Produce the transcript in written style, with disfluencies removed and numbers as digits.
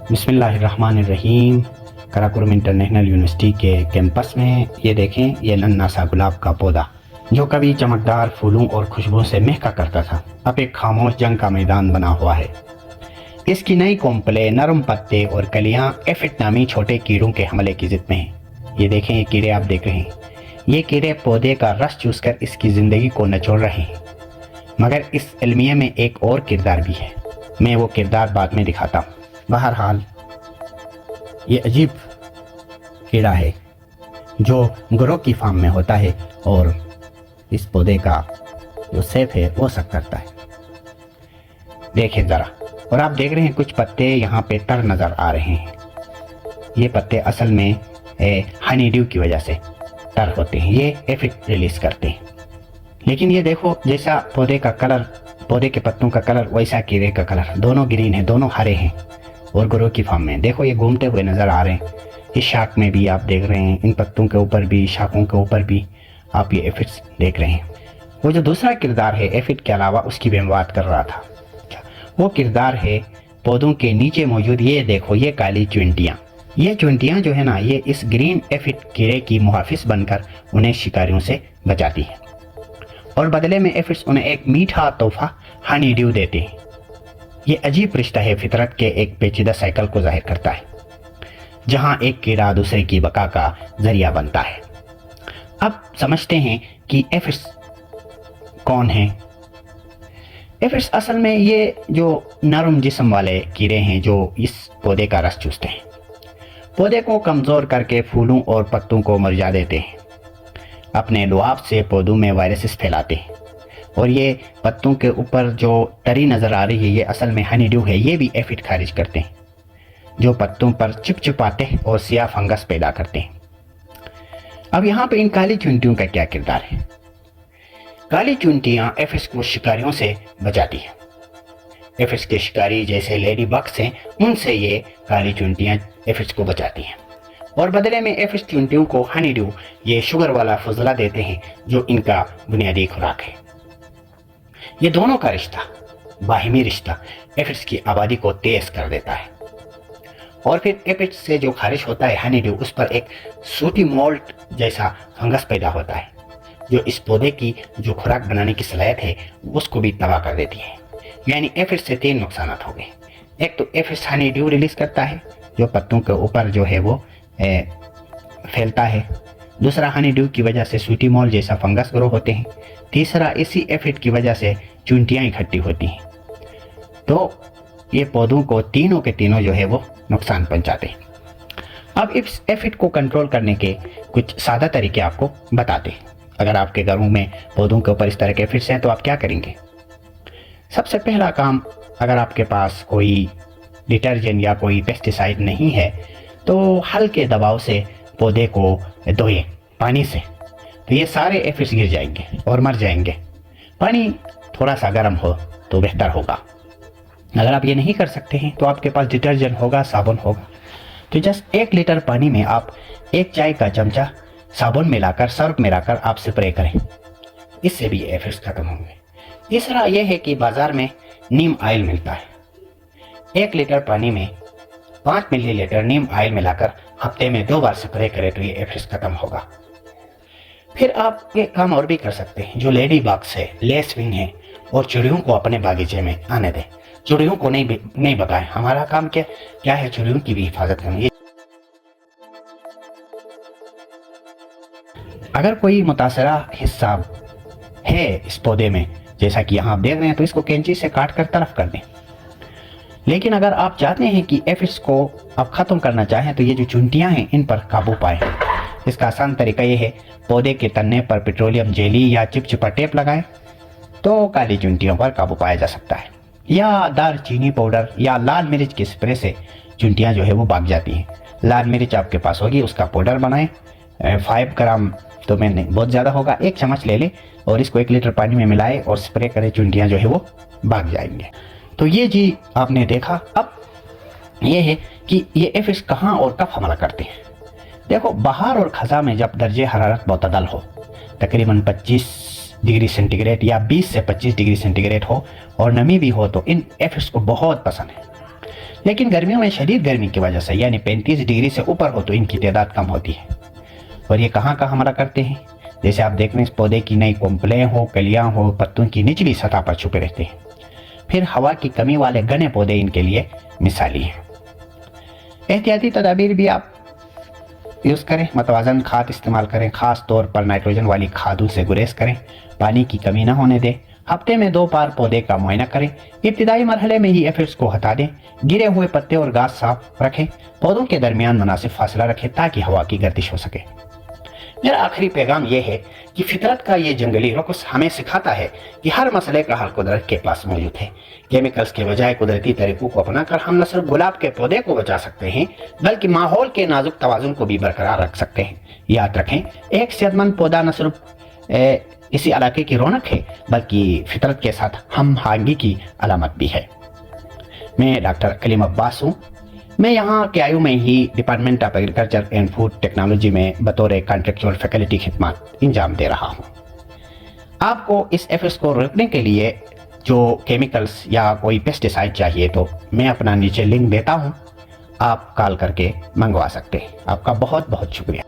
بسم اللہ الرحمن الرحیم۔ کراکرم انٹرنیشنل یونیورسٹی کے کیمپس میں یہ دیکھیں، یہ ننھا سا گلاب کا پودا جو کبھی چمکدار پھولوں اور خوشبو سے مہکا کرتا تھا، اب ایک خاموش جنگ کا میدان بنا ہوا ہے۔ اس کی نئی کونپلیں، نرم پتے اور کلیاں ایفٹ نامی چھوٹے کیڑوں کے حملے کی ضد میں ہیں۔ یہ دیکھیں، یہ کیڑے آپ دیکھ رہے ہیں، یہ کیڑے پودے کا رس چوس کر اس کی زندگی کو نچوڑ رہے ہیں۔ مگر اس المیہ میں ایک اور کردار بھی ہے، میں وہ کردار بعد میں دکھاتا ہوں۔ بہرحال یہ عجیب کیڑا ہے جو گرو کی فارم میں ہوتا ہے اور اس پودے کا جو سیب ہے وہ سک کرتا ہے۔ دیکھیں ذرا، اور آپ دیکھ رہے ہیں کچھ پتے یہاں پہ تر نظر آ رہے ہیں۔ یہ پتے اصل میں ہنی ڈیو کی وجہ سے تر ہوتے ہیں، یہ ایفٹ ریلیز کرتے ہیں۔ لیکن یہ دیکھو، جیسا پودے کا کلر، پودے کے پتوں کا کلر، ویسا کیڑے کا کلر، دونوں گرین ہیں، دونوں ہرے ہیں اور گرو کی فارم میں۔ دیکھو، یہ گھومتے ہوئے نظر آ رہے ہیں۔ اس شاخ میں بھی آپ دیکھ رہے ہیں، ان پتوں کے اوپر بھی، شاخوں کے اوپر بھی آپ یہ ایفٹس دیکھ رہے ہیں۔ وہ جو دوسرا کردار ہے ایفٹ کے علاوہ، اس کی بھی میں بات کر رہا تھا۔ وہ کردار ہے پودوں کے نیچے موجود، یہ دیکھو، یہ کالی چونٹیاں۔ یہ چونٹیاں جو ہے نا، یہ اس گرین ایفٹ کیڑے کی محافظ بن کر انہیں شکاریوں سے بچاتی ہیں، اور بدلے میں ایفٹس انہیں ایک میٹھا تحفہ ہنی ڈیو دیتے ہیں۔ یہ عجیب رشتہ ہے، فطرت کے ایک پیچیدہ سائیکل کو ظاہر کرتا ہے، جہاں ایک کیڑا دوسرے کی بقا کا ذریعہ بنتا ہے۔ اب سمجھتے ہیں کہ ایفٹس کون ہیں۔ ایفٹس اصل میں یہ جو نرم جسم والے کیڑے ہیں جو اس پودے کا رس چوستے ہیں، پودے کو کمزور کر کے پھولوں اور پتوں کو مرجھا دیتے ہیں، اپنے لعاب سے پودوں میں وائرسز پھیلاتے ہیں، اور یہ پتوں کے اوپر جو تری نظر آ رہی ہے، یہ اصل میں ہنی ڈیو ہے، یہ بھی ایفٹ خارج کرتے ہیں جو پتوں پر چپ چپاتے ہیں اور سیاہ فنگس پیدا کرتے ہیں۔ اب یہاں پہ ان کالی چونٹیوں کا کیا کردار ہے؟ کالی چونٹیاں ایفٹس کو شکاریوں سے بچاتی ہیں۔ ایفٹس کے شکاری جیسے لیڈی بگس ہیں، ان سے یہ کالی چونٹیاں ایفٹس کو بچاتی ہیں، اور بدلے میں ایفٹس چونٹیوں کو ہنی ڈیو، یہ شوگر والا فضلہ دیتے ہیں جو ان کا بنیادی خوراک ہے۔ یہ دونوں کا رشتہ، باہمی رشتہ، ایفٹس کی آبادی کو تیز کر دیتا ہے، اور پھر ایفٹس سے جو خارج ہوتا ہے ہنی ڈیو، اس پر ایک سوٹی مولٹ جیسا فنگس پیدا ہوتا ہے جو اس پودے کی جو خوراک بنانے کی صلاحیت ہے اس کو بھی تباہ کر دیتی ہے۔ یعنی ایفٹس سے 3 نقصانات ہو گئے۔ ایک تو ایفٹس ہنی ڈیو ریلیز کرتا ہے جو پتوں کے اوپر جو ہے وہ پھیلتا ہے۔ دوسرا، ہنی ڈیو کی وجہ سے سوٹی مول جیسا فنگس گرو ہوتے ہیں۔ تیسرا، اسی ایفٹ کی وجہ سے چونٹیاں اکٹھی ہوتی ہیں۔ تو یہ پودوں کو تینوں کے تینوں جو ہے وہ نقصان پہنچاتے ہیں۔ اب اس ایفٹ کو کنٹرول کرنے کے کچھ سادہ طریقے آپ کو بتاتے ہیں۔ اگر آپ کے گھروں میں پودوں کے اوپر اس طرح کے ایفٹس ہیں تو آپ کیا کریں گے؟ سب سے پہلا کام، اگر آپ کے پاس کوئی ڈٹرجنٹ یا کوئی پیسٹیسائڈ نہیں ہے تو ہلکے دباؤ سے پودے کو دھوئیں پانی سے، تو یہ سارے ایفٹس گر جائیں گے اور مر جائیں گے۔ پانی تھوڑا سا گرم ہو تو بہتر ہوگا۔ اگر آپ یہ نہیں کر سکتے ہیں تو آپ کے پاس ڈٹرجنٹ ہوگا، صابن ہوگا، تو جسٹ 1 لیٹر پانی میں آپ 1 چائے کا چمچہ صابن ملا کر، سرف ملا کر آپ سپرے کریں، اس سے بھی ایفٹس ختم ہوں گے۔ تیسرا یہ ہے کہ بازار میں نیم آئل ملتا ہے، 1 لیٹر پانی میں 5 ملی لیٹر نیم آئل ملا کر ہفتے میں 2 بار سپرے کریں تو یہ ایفٹس ختم ہوگا۔ پھر آپ یہ کام اور بھی کر سکتے ہیں، جو لیڈی بگس ہے، لیس ونگ ہے، اور چڑیوں کو اپنے باغیچے میں آنے دیں، چڑیوں کو نہیں بگائیں۔ ہمارا کام کیا ہے؟ چڑیوں کی بھی حفاظت کریں۔ اگر کوئی متاثرہ حصہ ہے اس پودے میں، جیسا کہ یہاں آپ دیکھ رہے ہیں، تو اس کو کینچی سے کاٹ کر طرف کر دیں۔ لیکن اگر آپ چاہتے ہیں کہ ایفٹس کو آپ ختم کرنا چاہیں تو یہ جو چونٹیاں ہیں ان پر قابو پائیں۔ اس کا آسان طریقہ یہ ہے، پودے کے تنے پر پیٹرولیم جیلی یا چپچپا ٹیپ لگائیں تو کالی چونٹیوں پر قابو پایا جا سکتا ہے، یا دار چینی پاؤڈر یا لال مرچ کے سپرے سے چونٹیاں جو ہے وہ بھاگ جاتی ہیں۔ لال مرچ آپ کے پاس ہوگی، اس کا پاؤڈر بنائیں، 5 گرام تو میں نہیں، بہت زیادہ ہوگا، 1 چمچ لے لیں اور اس کو 1 لیٹر پانی میں ملائے اور سپرے کریں، چونٹیاں جو ہے وہ بھاگ جائیں گے۔ تو یہ جی آپ نے دیکھا۔ اب یہ ہے کہ یہ ایفٹس کہاں اور کب حملہ کرتے ہیں۔ دیکھو، بہار اور خزاں میں جب درجہ حرارت معتدل ہو، تقریباً 25 ڈگری سینٹی گریڈ یا 20 سے 25 ڈگری سینٹی گریڈ ہو اور نمی بھی ہو، تو ان ایفٹس کو بہت پسند ہے۔ لیکن گرمیوں میں شدید گرمی کی وجہ سے یعنی 35 ڈگری سے اوپر ہو تو ان کی تعداد کم ہوتی ہے۔ اور یہ کہاں کا حملہ کرتے ہیں؟ جیسے آپ دیکھ رہے ہیں اس پودے کی نئی کونپلیں ہو، کلیاں ہو، پتوں کی نچلی سطح پر چھپے رہتے ہیں۔ پھر ہوا کی کمی والے گھنے پودے ان کے لیے مثالی ہیں۔ احتیاطی تدابیر بھی آپ یوز کریں، متوازن کھاد استعمال کریں، خاص طور پر نائٹروجن والی کھادوں سے گریز کریں، پانی کی کمی نہ ہونے دیں، ہفتے میں 2 بار پودے کا معائنہ کریں، ابتدائی مرحلے میں ہی ایفڈز کو ہٹا دیں، گرے ہوئے پتے اور گھاس صاف رکھیں، پودوں کے درمیان مناسب فاصلہ رکھیں تاکہ ہوا کی گردش ہو سکے۔ میرا آخری پیغام یہ ہے کہ فطرت کا یہ جنگلی رقص ہمیں سکھاتا ہے کہ ہر مسئلے کا حل قدرت کے پاس موجود ہے۔ کیمیکلز کے بجائے قدرتی طریقوں کو اپنا کر ہم نہ صرف گلاب کے پودے کو بچا سکتے ہیں بلکہ ماحول کے نازک توازن کو بھی برقرار رکھ سکتے ہیں۔ یاد رکھیں، ایک صحت مند پودا نہ صرف اسی علاقے کی رونق ہے بلکہ فطرت کے ساتھ ہم آہنگی کی علامت بھی ہے۔ میں ڈاکٹر کلیم عباس ہوں۔ میں یہاں KIU میں ہی department of agriculture and food technology میں بطور کانٹریکچوئل فیکلٹی خدمات انجام دے رہا ہوں۔ آپ کو اس ایفڈز کو روکنے کے لیے جو کیمیکلز یا کوئی پیسٹیسائڈ چاہیے تو میں اپنا نیچے لنک دیتا ہوں، آپ کال کر کے منگوا سکتے ہیں۔ آپ کا بہت بہت شکریہ۔